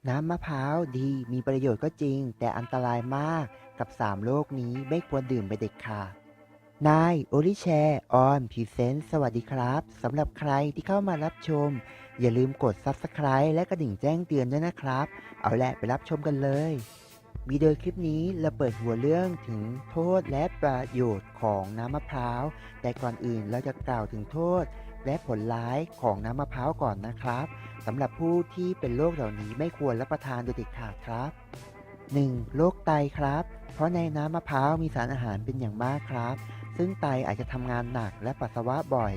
น้ำมะพร้าวดีมีประโยชน์ก็จริงแต่อันตรายมากกับ3โรคนี้ไม่ควรดื่มไปเด็ดขาดนายโอลิแชร์ออนพรีเซนต์สวัสดีครับสำหรับใครที่เข้ามารับชมอย่าลืมกด Subscribe และกระดิ่งแจ้งเตือนด้วยนะครับเอาละไปรับชมกันเลยวิดีโอคลิปนี้เราเปิดหัวเรื่องถึงโทษและประโยชน์ของน้ำมะพร้าวแต่ก่อนอื่นเราจะกล่าวถึงโทษและผลร้ายของน้ำมะพร้าวก่อนนะครับ สำหรับผู้ที่เป็นโรคเหล่านี้ไม่ควรรับประทานโดยเด็ดขาดครับ 1. โรคไตครับ เพราะในน้ำมะพร้าวมีสารอาหารเป็นอย่างมากครับ ซึ่งไตอาจจะทำงานหนักและปัสสาวะบ่อย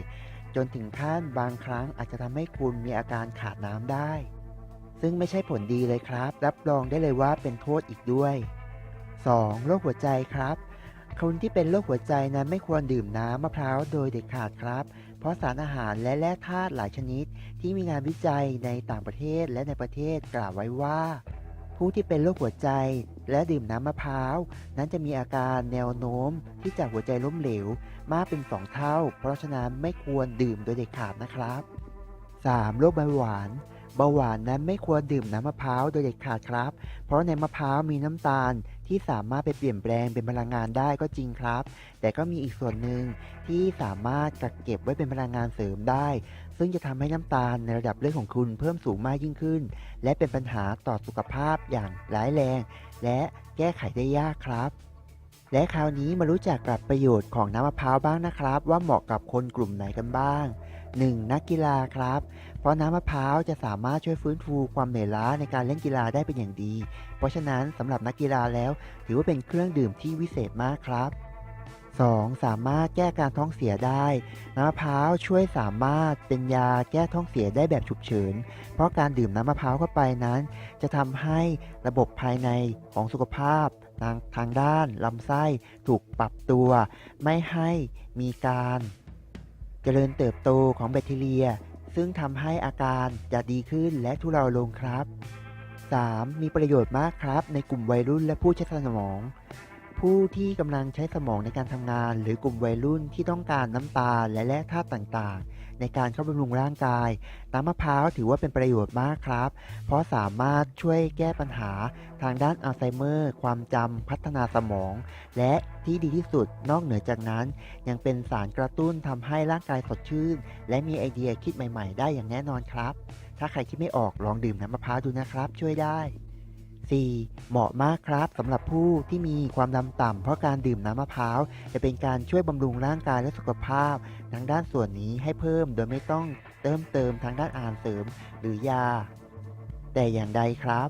จนถึงขั้นบางครั้งอาจจะทำให้คุณมีอาการขาดน้ำได้ ซึ่งไม่ใช่ผลดีเลยครับ รับรองได้เลยว่าเป็นโทษอีกด้วย 2. โรคหัวใจครับคนที่เป็นโรคหัวใจนั้นไม่ควรดื่มน้ำมะพร้าวโดยเด็ดขาดครับ เพราะสารอาหารและแร่ธาตุหลายชนิดที่มีงานวิจัยในต่างประเทศและในประเทศกล่าวไว้ว่าผู้ที่เป็นโรคหัวใจและดื่มน้ำมะพร้าวนั้นจะมีอาการแนวโน้มที่จะหัวใจล้มเหลวมากเป็น2เท่าเพราะฉะนั้นไม่ควรดื่มโดยเด็ดขาดนะครับ 3. โรคเบาหวานเบาหวานนั้นไม่ควรดื่มน้ำมะพร้าวโดยเด็ดขาดครับเพราะในมะพร้าวมีน้ำตาลที่สามารถไปเปลี่ยนแปลงเป็นพลังงานได้ก็จริงครับแต่ก็มีอีกส่วนหนึ่งที่สามารถกักเก็บไว้เป็นพลังงานเสริมได้ซึ่งจะทำให้น้ำตาลในระดับเลือดของคุณเพิ่มสูงมากยิ่งขึ้นและเป็นปัญหาต่อสุขภาพอย่างร้ายแรงและแก้ไขได้ยากครับและคราวนี้มารู้จักกับประโยชน์ของน้ำมะพร้าวบ้างนะครับว่าเหมาะกับคนกลุ่มไหนกันบ้าง 1. นักกีฬาครับ เพราะน้ำมะพร้าวจะสามารถช่วยฟื้นฟูความเหนื่อยล้าในการเล่นกีฬาได้เป็นอย่างดี เพราะฉะนั้นสำหรับนักกีฬาแล้วถือว่าเป็นเครื่องดื่มที่วิเศษมากครับ 2. สามารถแก้การท้องเสียได้น้ำมะพร้าวช่วยสามารถเป็นยาแก้ท้องเสียได้แบบฉุกเฉินเพราะการดื่มน้ำมะพร้าวเข้าไปนั้นจะทำให้ระบบภายในของสุขภาพทางด้านลำไส้ถูกปรับตัวไม่ให้มีการเจริญเติบโตของแบคทีเรียซึ่งทำให้อาการจะดีขึ้นและทุเลาลงครับ 3. มีประโยชน์มากครับในกลุ่มวัยรุ่นและผู้ใช้สมองผู้ที่กำลังใช้สมองในการทำงานหรือกลุ่มวัยรุ่นที่ต้องการน้ำตาลและแร่ธาตุต่างๆในการเข้าบำรุงร่างกายน้ำมะพร้าวถือว่าเป็นประโยชน์มากครับเพราะสามารถช่วยแก้ปัญหาทางด้านอัลไซเมอร์ความจำพัฒนาสมองและที่ดีที่สุดนอกเหนือจากนั้นยังเป็นสารกระตุ้นทำให้ร่างกายสดชื่นและมีไอเดียคิดใหม่ๆได้อย่างแน่นอนครับถ้าใครคิดไม่ออกลองดื่มน้ำมะพร้าวดูนะครับช่วยได้ 4. เหมาะมากครับสำหรับผู้ที่มีความดันต่ำเพราะการดื่มน้ำมะพร้าวจะเป็นการช่วยบำรุงร่างกายและสุขภาพทางด้านส่วนนี้ให้เพิ่มโดยไม่ต้องเติมทางด้านอาหารเสริมหรือยาแต่อย่างใดครับ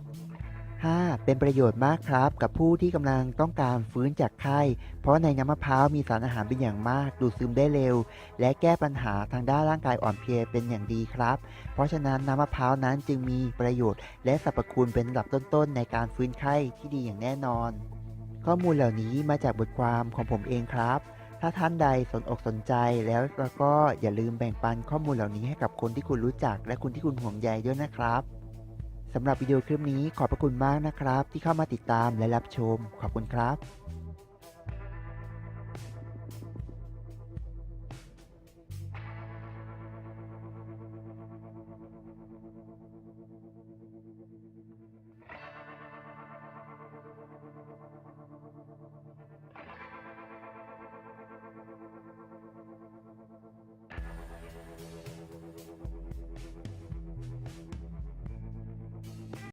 5. เป็นประโยชน์มากครับกับผู้ที่กำลังต้องการฟื้นจากไข้เพราะในน้ำมะพร้าวมีสารอาหารเป็นอย่างมากดูดซึมได้เร็วและแก้ปัญหาทางด้านร่างกายอ่อนเพลียเป็นอย่างดีครับเพราะฉะนั้นน้ำมะพร้าวนั้นจึงมีประโยชน์และสรรพคุณเป็นระดับต้นๆในการฟื้นไข้ที่ดีอย่างแน่นอนข้อมูลเหล่านี้มาจากบทความของผมเองครับถ้าท่านใดสนอกสนใจแล้วก็อย่าลืมแบ่งปันข้อมูลเหล่านี้ให้กับคนที่คุณรู้จักและคนที่คุณห่วงใยด้วยนะครับสำหรับวิดีโอคลิปนี้ขอบพระคุณมากนะครับที่เข้ามาติดตามและรับชมขอบคุณครับ